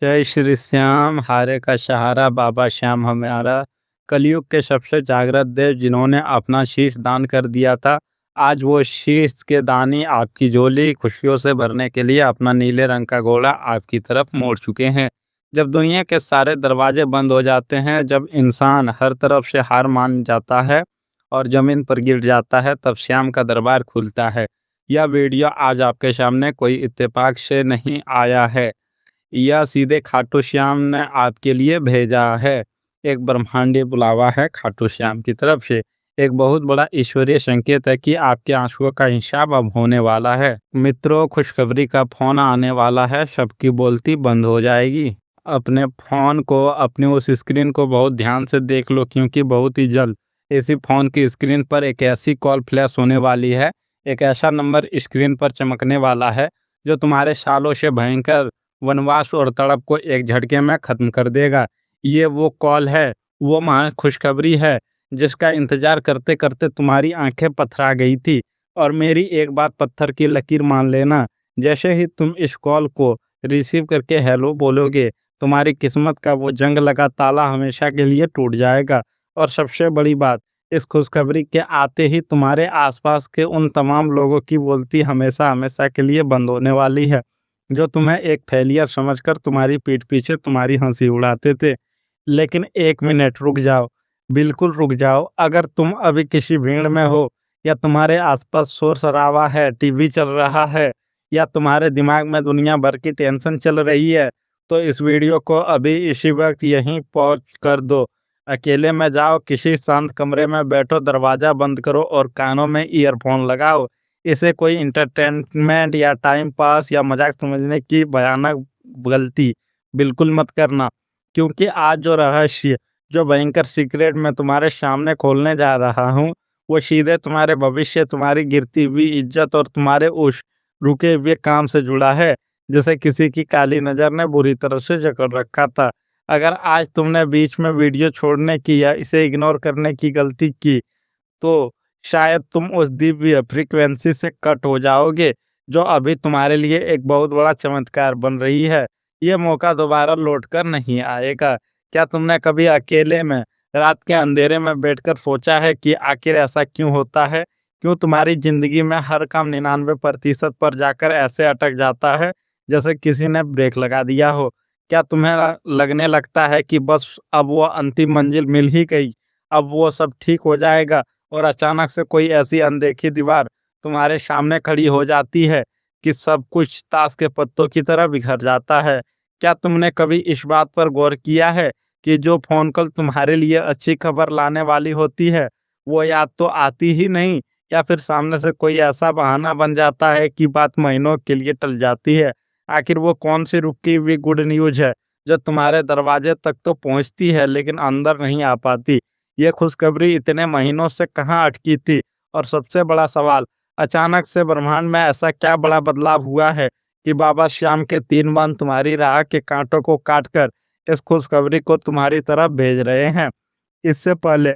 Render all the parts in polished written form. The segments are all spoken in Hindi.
जय श्री श्याम हारे का सहारा बाबा श्याम हमारा। कलयुग के सबसे जागृत देव जिन्होंने अपना शीश दान कर दिया था, आज वो शीश के दानी आपकी झोली खुशियों से भरने के लिए अपना नीले रंग का घोड़ा आपकी तरफ मोड़ चुके हैं। जब दुनिया के सारे दरवाजे बंद हो जाते हैं, जब इंसान हर तरफ से हार मान जाता है और जमीन पर गिर जाता है, तब श्याम का दरबार खुलता है। यह वीडियो आज आपके सामने कोई इत्तेफाक से नहीं आया है, यह सीधे खाटू श्याम ने आपके लिए भेजा है। एक ब्रह्मांडीय बुलावा है खाटू श्याम की तरफ से। एक बहुत बड़ा ईश्वरीय संकेत है कि आपके आंसुओं का हिसाब अब होने वाला है। मित्रों, खुशखबरी का फोन आने वाला है, सबकी बोलती बंद हो जाएगी। अपने फोन को, अपनी उस स्क्रीन को बहुत ध्यान से देख लो, क्योंकि बहुत ही जल्द इसी फोन की स्क्रीन पर एक ऐसी कॉल फ्लैश होने वाली है, एक ऐसा नंबर स्क्रीन पर चमकने वाला है जो तुम्हारे सालों से भयंकर वनवास और तड़प को एक झटके में खत्म कर देगा। ये वो कॉल है, वो महान खुशखबरी है जिसका इंतजार करते करते तुम्हारी आंखें पथरा गई थी। और मेरी एक बात पत्थर की लकीर मान लेना, जैसे ही तुम इस कॉल को रिसीव करके हेलो बोलोगे, तुम्हारी किस्मत का वो जंग लगा ताला हमेशा के लिए टूट जाएगा। और सबसे बड़ी बात, इस खुशखबरी के आते ही तुम्हारे आसपास के उन तमाम लोगों की बोलती हमेशा हमेशा के लिए बंद होने वाली है, जो तुम्हें एक फेलियर समझकर तुम्हारी पीठ पीछे तुम्हारी हंसी उड़ाते थे। लेकिन एक मिनट रुक जाओ, बिल्कुल रुक जाओ। अगर तुम अभी किसी भीड़ में हो, या तुम्हारे आसपास शोर शराबा है, टीवी चल रहा है, या तुम्हारे दिमाग में दुनिया भर की टेंशन चल रही है, तो इस वीडियो को अभी इसी वक्त यहीं पॉज कर दो। अकेले में जाओ, किसी शांत कमरे में बैठो, दरवाज़ा बंद करो और कानों में ईयरफोन लगाओ। इसे कोई इंटरटेनमेंट या टाइम पास या मजाक समझने की भयानक गलती बिल्कुल मत करना, क्योंकि आज जो रहस्य, जो भयंकर सीक्रेट मैं तुम्हारे सामने खोलने जा रहा हूँ, वो सीधे तुम्हारे भविष्य, तुम्हारी गिरती हुई इज्जत और तुम्हारे उस रुके हुए काम से जुड़ा है जिसे किसी की काली नज़र ने बुरी तरह से जकड़ रखा था। अगर आज तुमने बीच में वीडियो छोड़ने की या इसे इग्नोर करने की गलती की, तो शायद तुम उस दिव्य फ्रीक्वेंसी से कट हो जाओगे जो अभी तुम्हारे लिए एक बहुत बड़ा चमत्कार बन रही है। ये मौका दोबारा लौट कर नहीं आएगा। क्या तुमने कभी अकेले में रात के अंधेरे में बैठकर सोचा है कि आखिर ऐसा क्यों होता है? क्यों तुम्हारी जिंदगी में हर काम 99% पर जाकर ऐसे अटक जाता है जैसे किसी ने ब्रेक लगा दिया हो? क्या तुम्हें लगने लगता है कि बस अब वो अंतिम मंजिल मिल ही गई, अब वो सब ठीक हो जाएगा, और अचानक से कोई ऐसी अनदेखी दीवार तुम्हारे सामने खड़ी हो जाती है कि सब कुछ ताश के पत्तों की तरह बिखर जाता है? क्या तुमने कभी इस बात पर गौर किया है कि जो फोन कॉल तुम्हारे लिए अच्छी खबर लाने वाली होती है, वो या तो आती ही नहीं, या फिर सामने से कोई ऐसा बहाना बन जाता है कि बात महीनों के लिए टल जाती है? आखिर वो कौन सी रुकी हुई गुड न्यूज़ है जो तुम्हारे दरवाजे तक तो पहुंचती है लेकिन अंदर नहीं आ पाती? ये खुशखबरी इतने महीनों से कहाँ अटकी थी? और सबसे बड़ा सवाल, अचानक से ब्रह्मांड में ऐसा क्या बड़ा बदलाव हुआ है कि बाबा श्याम के 3 बाण तुम्हारी राह के कांटों को काटकर इस खुशखबरी को तुम्हारी तरफ भेज रहे हैं? इससे पहले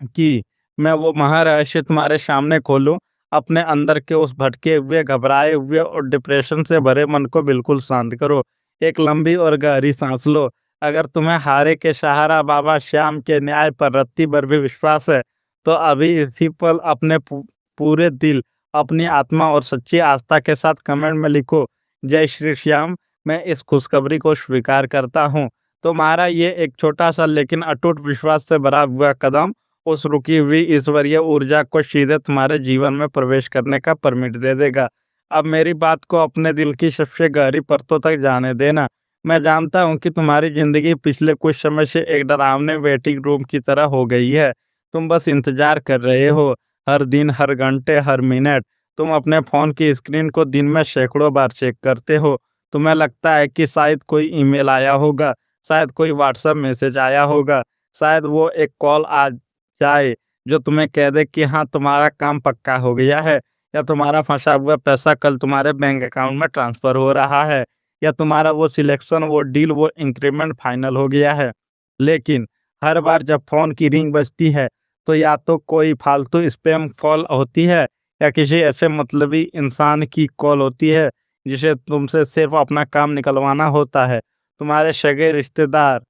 कि मैं वो महारहस्य तुम्हारे सामने खोलूं, अपने अंदर के उस भटके हुए, घबराए हुए और डिप्रेशन से भरे मन को बिल्कुल शांत करो। एक लंबी और गहरी सांस लो। अगर तुम्हें हारे के सहारा बाबा श्याम के न्याय पर रत्ती भर भी विश्वास है, तो अभी इसी पल अपने पूरे दिल, अपनी आत्मा और सच्ची आस्था के साथ कमेंट में लिखो, जय श्री श्याम, मैं इस खुशखबरी को स्वीकार करता हूँ। तुम्हारा ये एक छोटा सा लेकिन अटूट विश्वास से भरा हुआ कदम उस रुकी हुई ईश्वरीय ऊर्जा को सीधे तुम्हारे जीवन में प्रवेश करने का परमिट दे देगा। अब मेरी बात को अपने दिल की सबसे गहरी परतों तक जाने देना। मैं जानता हूँ कि तुम्हारी जिंदगी पिछले कुछ समय से एक डरावने वेटिंग रूम की तरह हो गई है। तुम बस इंतजार कर रहे हो, हर दिन, हर घंटे, हर मिनट। तुम अपने फोन की स्क्रीन को दिन में सैकड़ों बार चेक करते हो। तुम्हें लगता है कि शायद कोई ईमेल आया होगा, शायद कोई व्हाट्सएप मैसेज आया होगा, शायद वो एक कॉल आ जाए जो तुम्हें कह दे कि हाँ, तुम्हारा काम पक्का हो गया है, या तुम्हारा फंसा हुआ पैसा कल तुम्हारे बैंक अकाउंट में ट्रांसफर हो रहा है, या तुम्हारा वो सिलेक्शन, वो डील, वो इंक्रीमेंट फाइनल हो गया है। लेकिन हर बार जब फोन की रिंग बजती है, तो या तो कोई फालतू स्पैम कॉल होती है, या किसी ऐसे मतलबी इंसान की कॉल होती है जिसे तुमसे सिर्फ अपना काम निकलवाना होता है। तुम्हारे सगे रिश्तेदार,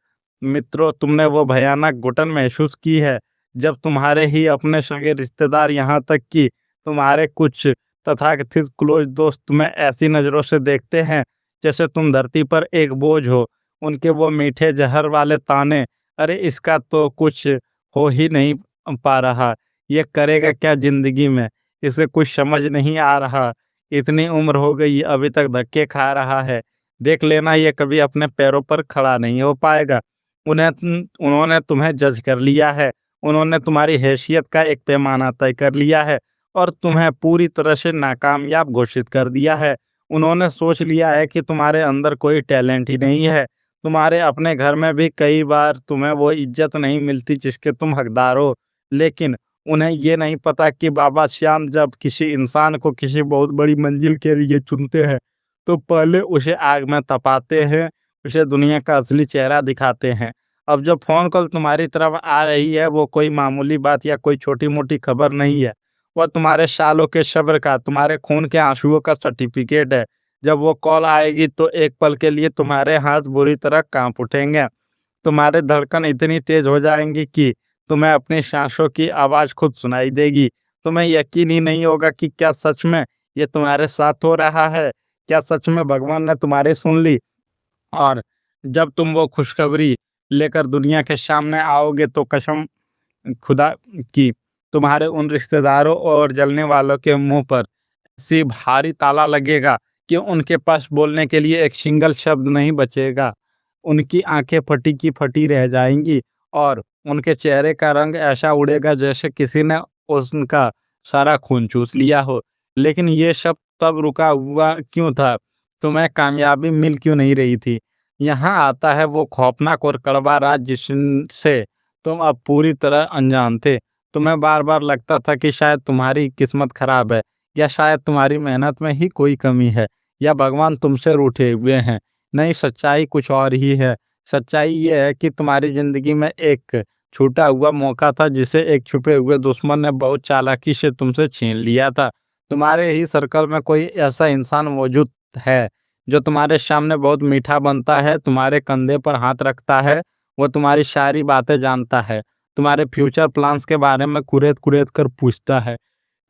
मित्रों, तुमने वो भयानक घुटन महसूस की है जब तुम्हारे ही अपने सगे रिश्तेदार, यहाँ तक कि तुम्हारे कुछ तथाकथित क्लोज दोस्त तुम्हें ऐसी नज़रों से देखते हैं जैसे तुम धरती पर एक बोझ हो। उनके वो मीठे जहर वाले ताने, अरे इसका तो कुछ हो ही नहीं पा रहा, ये करेगा क्या ज़िंदगी में, इसे कुछ समझ नहीं आ रहा, इतनी उम्र हो गई अभी तक धक्के खा रहा है, देख लेना ये कभी अपने पैरों पर खड़ा नहीं हो पाएगा। उन्होंने तुम्हें जज कर लिया है, उन्होंने तुम्हारी हैसियत का एक पैमाना तय कर लिया है और तुम्हें पूरी तरह से नाकामयाब घोषित कर दिया है। उन्होंने सोच लिया है कि तुम्हारे अंदर कोई टैलेंट ही नहीं है। तुम्हारे अपने घर में भी कई बार तुम्हें वो इज्जत नहीं मिलती जिसके तुम हकदार हो, लेकिन उन्हें ये नहीं पता कि बाबा श्याम जब किसी इंसान को किसी बहुत बड़ी मंजिल के लिए चुनते हैं तो पहले उसे आग में तपाते हैं, उसे दुनिया का असली चेहरा दिखाते हैं। अब जो फ़ोन कॉल तुम्हारी तरफ आ रही है वो कोई मामूली बात या कोई छोटी-मोटी खबर नहीं है। वह तुम्हारे सालों के सब्र का, तुम्हारे खून के आंसुओं का सर्टिफिकेट है। जब वो कॉल आएगी तो एक पल के लिए तुम्हारे हाथ बुरी तरह काँप उठेंगे। तुम्हारे धड़कन इतनी तेज हो जाएंगी कि तुम्हें अपनी सांसों की आवाज़ खुद सुनाई देगी। तुम्हें यकीन ही नहीं होगा कि क्या सच में ये तुम्हारे साथ हो रहा है? क्या सच में भगवान ने तुम्हारी सुन ली? और जब तुम वो खुशखबरी लेकर दुनिया के सामने आओगे तो कसम खुदा की तुम्हारे उन रिश्तेदारों और जलने वालों के मुंह पर ऐसी भारी ताला लगेगा कि उनके पास बोलने के लिए एक सिंगल शब्द नहीं बचेगा। उनकी आंखें फटी की फटी रह जाएंगी और उनके चेहरे का रंग ऐसा उड़ेगा जैसे किसी ने उनका सारा खून चूस लिया हो। लेकिन ये सब तब रुका हुआ क्यों था? तुम्हें कामयाबी मिल क्यों नहीं रही थी? यहाँ आता है वो खौफनाक और कड़वा राज जिससे तुम अब पूरी तरह अनजान थे। तुम्हें बार-बार लगता था कि शायद तुम्हारी किस्मत खराब है या शायद तुम्हारी मेहनत में ही कोई कमी है या भगवान तुमसे रूठे हुए हैं। नहीं, सच्चाई कुछ और ही है। सच्चाई ये है कि तुम्हारी ज़िंदगी में एक छूटा हुआ मौका था जिसे एक छुपे हुए दुश्मन ने बहुत चालाकी से तुमसे छीन लिया था। तुम्हारे ही सर्कल में कोई ऐसा इंसान मौजूद है जो तुम्हारे सामने बहुत मीठा बनता है, तुम्हारे कंधे पर हाथ रखता है, वो तुम्हारी सारी बातें जानता है, तुम्हारे फ्यूचर प्लान्स के बारे में कुरेद-कुरेद कर पूछता है।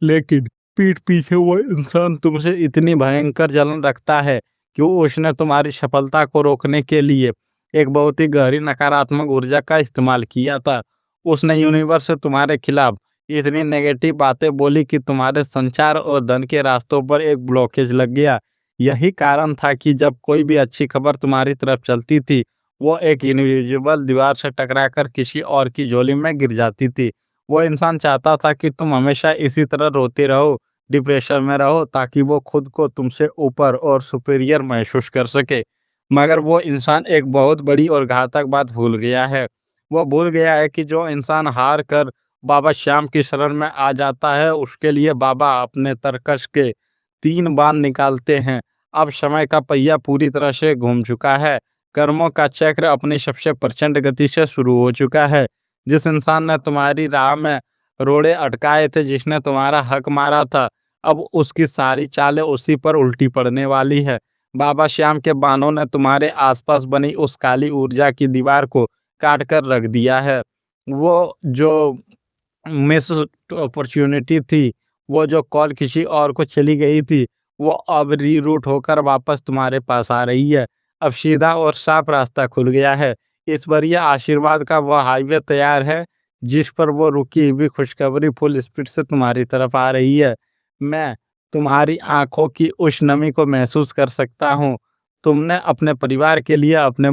लेकिन पीठ पीछे वो इंसान तुमसे इतनी भयंकर जलन रखता है कि उसने तुम्हारी सफलता को रोकने के लिए एक बहुत ही गहरी नकारात्मक ऊर्जा का इस्तेमाल किया था। उसने यूनिवर्स से तुम्हारे खिलाफ इतनी नेगेटिव बातें बोली कि तुम्हारे संचार और धन के रास्तों पर एक ब्लॉकेज लग गया। यही कारण था कि जब कोई भी अच्छी खबर तुम्हारी तरफ चलती थी, वो एक इनविजिबल दीवार से टकराकर किसी और की झोली में गिर जाती थी। वो इंसान चाहता था कि तुम हमेशा इसी तरह रोते रहो, डिप्रेशन में रहो ताकि वो खुद को तुमसे ऊपर और सुपीरियर महसूस कर सके। मगर वो इंसान एक बहुत बड़ी और घातक बात भूल गया है। वो भूल गया है कि जो इंसान हार कर बाबा श्याम की शरण में आ जाता है, उसके लिए बाबा अपने तरकश के 3 बाण निकालते हैं। अब समय का पहिया पूरी तरह से घूम चुका है। कर्मों का चक्र अपनी सबसे प्रचंड गति से शुरू हो चुका है। जिस इंसान ने तुम्हारी राह में रोड़े अटकाए थे, जिसने तुम्हारा हक मारा था, अब उसकी सारी चालें उसी पर उल्टी पड़ने वाली है। बाबा श्याम के बाणों ने तुम्हारे आसपास बनी उस काली ऊर्जा की दीवार को काट कर रख दिया है। वो जो मिस अपॉर्चुनिटी थी, वो जो कॉल किसी और को चली गई थी, वो अब रीरूट होकर वापस तुम्हारे पास आ रही है। अब सीधा और साफ रास्ता खुल गया है। ईश्वरीय आशीर्वाद का वह हाईवे तैयार है जिस पर वो रुकी हुई खुशखबरी फुल स्पीड से तुम्हारी तरफ आ रही है। मैं तुम्हारी आंखों की उस नमी को महसूस कर सकता हूँ। तुमने अपने परिवार के लिए, अपने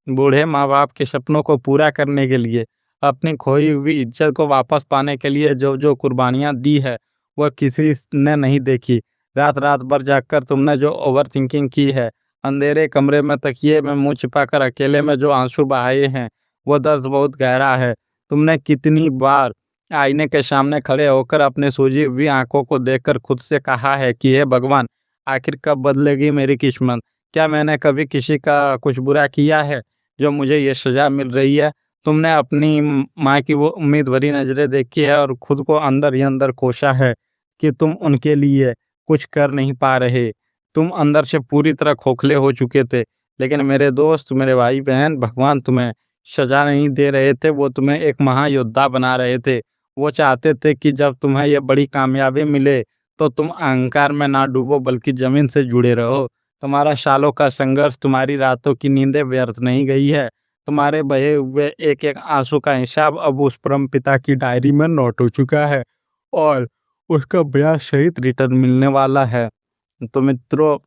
बूढ़े माँ बाप के सपनों को पूरा करने के लिए, अपनी खोई हुई इज्जत को वापस पाने के लिए जो जो कुर्बानियाँ दी है, वह किसी ने नहीं देखी। रात रात भर जागकर तुमने जो ओवर थिंकिंग की है, अंधेरे कमरे में तकिए में मुंह छिपाकर अकेले में जो आंसू बहाए हैं, वो दर्द बहुत गहरा है। तुमने कितनी बार आईने के सामने खड़े होकर अपने सूजी हुई आंखों को देखकर खुद से कहा है कि हे भगवान, आखिर कब बदलेगी मेरी किस्मत? क्या मैंने कभी किसी का कुछ बुरा किया है जो मुझे ये सजा मिल रही है? तुमने अपनी माँ की वो उम्मीद भरी नजरें देखी है और खुद को अंदर ही अंदर कोसा है कि तुम उनके लिए कुछ कर नहीं पा रहे। तुम अंदर से पूरी तरह खोखले हो चुके थे। लेकिन मेरे दोस्त, मेरे भाई बहन, भगवान तुम्हें सजा नहीं दे रहे थे, वो तुम्हें एक महायोद्धा बना रहे थे। वो चाहते थे कि जब तुम्हें ये बड़ी कामयाबी मिले तो तुम अहंकार में ना डूबो बल्कि जमीन से जुड़े रहो। तुम्हारा सालों का संघर्ष, तुम्हारी रातों की नींदें व्यर्थ नहीं गई है। तुम्हारे बहे हुए एक एक आंसू का हिसाब अब उस परम पिता की डायरी में नोट हो चुका है और उसका ब्याज सहित रिटर्न मिलने वाला है। तो मित्रों,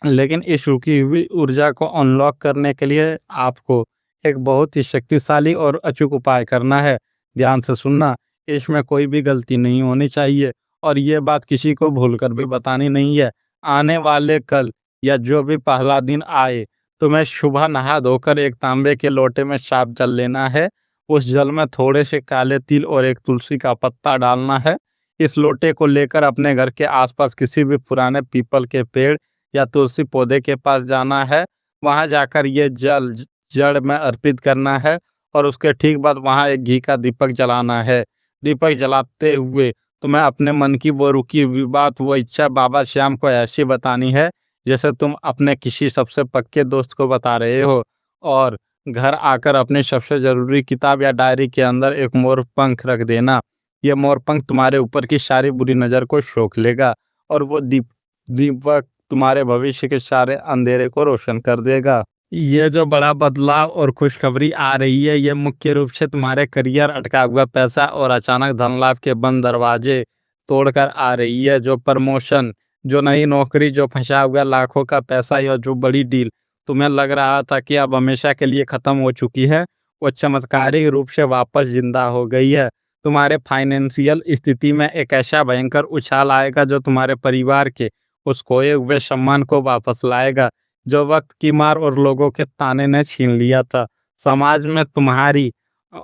लेकिन इस रुकी हुई ऊर्जा को अनलॉक करने के लिए आपको एक बहुत ही शक्तिशाली और अचूक उपाय करना है। ध्यान से सुनना, इसमें कोई भी गलती नहीं होनी चाहिए और ये बात किसी को भूलकर भी बतानी नहीं है। आने वाले कल या जो भी पहला दिन आए, तुम्हें सुबह नहा धोकर एक तांबे के लोटे में साफ जल लेना है। उस जल में थोड़े से काले तिल और एक तुलसी का पत्ता डालना है। इस लोटे को लेकर अपने घर के आसपास किसी भी पुराने पीपल के पेड़ या तुलसी पौधे के पास जाना है। वहां जाकर ये जल जड़ में अर्पित करना है और उसके ठीक बाद वहां एक घी का दीपक जलाना है। दीपक जलाते हुए तुम्हें अपने मन की वो रुकी हुई बात, वो इच्छा बाबा श्याम को ऐसी बतानी है जैसे तुम अपने किसी सबसे पक्के दोस्त को बता रहे हो। और घर आकर अपनी सबसे जरूरी किताब या डायरी के अंदर एक मोर पंख रख देना। ये मोर पंख तुम्हारे ऊपर की सारी बुरी नज़र को सोख लेगा और वो दीपक तुम्हारे भविष्य के सारे अंधेरे को रोशन कर देगा। ये जो बड़ा बदलाव और खुशखबरी आ रही है, ये मुख्य रूप से तुम्हारे करियर, अटका हुआ पैसा और अचानक धन लाभ के बंद दरवाजे तोड़कर आ रही है। जो प्रमोशन, जो नई नौकरी, जो फंसा हुआ लाखों का पैसा या जो बड़ी डील तुम्हें लग रहा था कि अब हमेशा के लिए खत्म हो चुकी है, वो चमत्कारिक रूप से वापस जिंदा हो गई है। तुम्हारे फाइनेंशियल स्थिति में एक ऐसा भयंकर उछाल आएगा जो तुम्हारे परिवार के उस खोए हुए सम्मान को वापस लाएगा जो वक्त की मार और लोगों के ताने ने छीन लिया था। समाज में तुम्हारी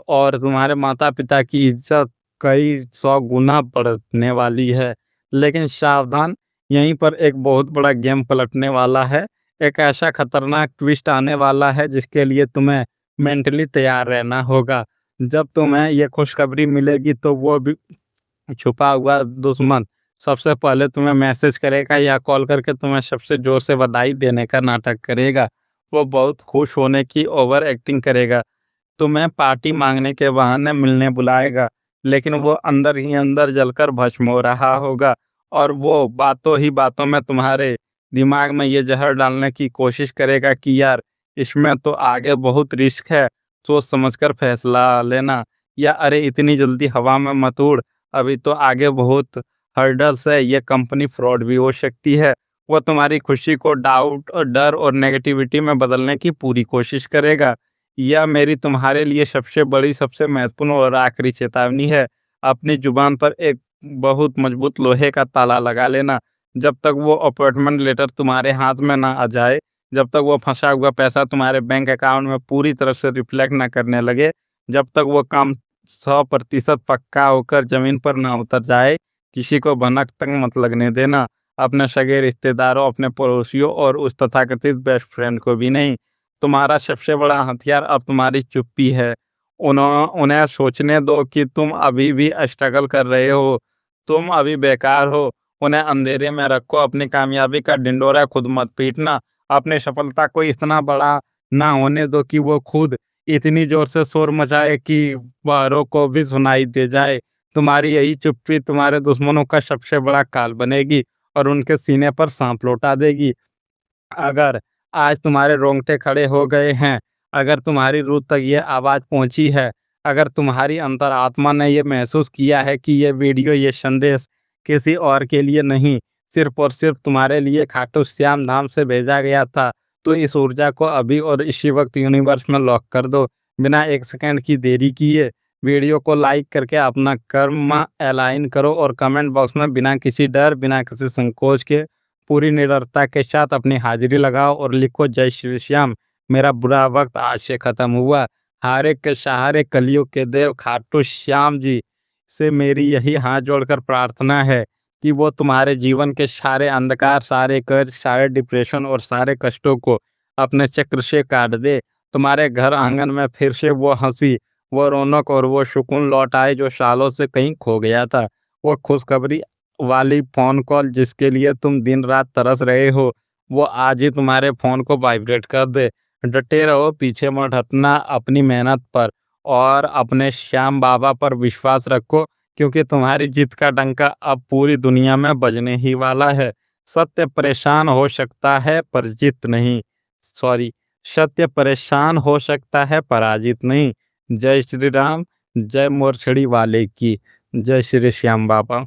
और तुम्हारे माता पिता की इज्जत कई सौ गुना बढ़ने वाली है। लेकिन सावधान, यहीं पर एक बहुत बड़ा गेम पलटने वाला है। एक ऐसा खतरनाक ट्विस्ट आने वाला है जिसके लिए तुम्हें मेंटली तैयार रहना होगा। जब तुम्हें यह खुशखबरी मिलेगी तो वो भी छुपा हुआ दुश्मन सबसे पहले तुम्हें मैसेज करेगा या कॉल करके तुम्हें सबसे जोर से बधाई देने का नाटक करेगा। वो बहुत खुश होने की ओवर एक्टिंग करेगा, तुम्हें पार्टी मांगने के बहाने मिलने बुलाएगा, लेकिन वो अंदर ही अंदर जलकर भस्म हो रहा होगा और वो बातों ही बातों में तुम्हारे दिमाग में ये जहर डालने की कोशिश करेगा कि यार, इसमें तो आगे बहुत रिस्क है, सोच समझकर फैसला लेना, या अरे इतनी जल्दी हवा में मत उड़, अभी तो आगे बहुत हर्डल्स है, ये कंपनी फ्रॉड भी हो सकती है। वो तुम्हारी खुशी को डाउट और डर और नेगेटिविटी में बदलने की पूरी कोशिश करेगा। यह मेरी तुम्हारे लिए सबसे बड़ी, सबसे महत्वपूर्ण और आखिरी चेतावनी है। अपनी जुबान पर एक बहुत मजबूत लोहे का ताला लगा लेना। जब तक वो अपॉइंटमेंट लेटर तुम्हारे हाथ में ना आ जाए, जब तक वो फंसा हुआ पैसा तुम्हारे बैंक अकाउंट में पूरी तरह से रिफ्लेक्ट ना करने लगे, जब तक वो काम 100% पक्का होकर जमीन पर ना उतर जाए, किसी को भनक तक मत लगने देना। अपने सगे रिश्तेदारों, अपने पड़ोसियों और उस तथाकथित बेस्ट फ्रेंड को भी नहीं। तुम्हारा सबसे बड़ा हथियार अब तुम्हारी चुप्पी है। उन्हें सोचने दो कि तुम अभी भी स्ट्रगल कर रहे हो, तुम अभी बेकार हो। उन्हें अंधेरे में रखो, अपनी कामयाबी का ढिंढोरा खुद मत पीटना। अपनी सफलता को इतना बड़ा ना होने दो कि वो खुद इतनी जोर से शोर मचाए कि बाहरों को भी सुनाई दे जाए। तुम्हारी यही चुप्पी तुम्हारे दुश्मनों का सबसे बड़ा काल बनेगी और उनके सीने पर सांप लौटा देगी। अगर आज तुम्हारे रोंगटे खड़े हो गए हैं, अगर तुम्हारी रूह तक ये आवाज़ पहुंची है, अगर तुम्हारी अंतरात्मा ने ये महसूस किया है कि ये वीडियो, ये संदेश किसी और के लिए नहीं, सिर्फ और सिर्फ तुम्हारे लिए खाटू श्याम धाम से भेजा गया था, तो इस ऊर्जा को अभी और इसी वक्त यूनिवर्स में लॉक कर दो। बिना एक सेकंड की देरी किए वीडियो को लाइक करके अपना कर्म अलाइन करो और कमेंट बॉक्स में बिना किसी डर, बिना किसी संकोच के, पूरी निडरता के साथ अपनी हाजिरी लगाओ और लिखो, जय श्री श्याम, मेरा बुरा वक्त आज से खत्म हुआ। हारे के सहारे कलियुग के देव खाटू श्याम जी से मेरी यही हाथ जोड़कर प्रार्थना है कि वो तुम्हारे जीवन के सारे अंधकार, सारे कर्ज, सारे डिप्रेशन और सारे कष्टों को अपने चक्र से काट दे। तुम्हारे घर आंगन में फिर से वो हंसी, वो रौनक और वो सुकून लौट आए जो सालों से कहीं खो गया था। वो खुशखबरी वाली फोन कॉल जिसके लिए तुम दिन रात तरस रहे हो, वो आज ही तुम्हारे फ़ोन को वाइब्रेट कर दे। डटे रहो, पीछे मत हटना अपनी मेहनत पर और अपने श्याम बाबा पर विश्वास रखो, क्योंकि तुम्हारी जीत का डंका अब पूरी दुनिया में बजने ही वाला है। सत्य परेशान हो सकता है पर जीत नहीं, सॉरी, सत्य परेशान हो सकता है पराजित नहीं। जय श्री राम, जय मोरछड़ी वाले की, जय श्री श्याम बाबा।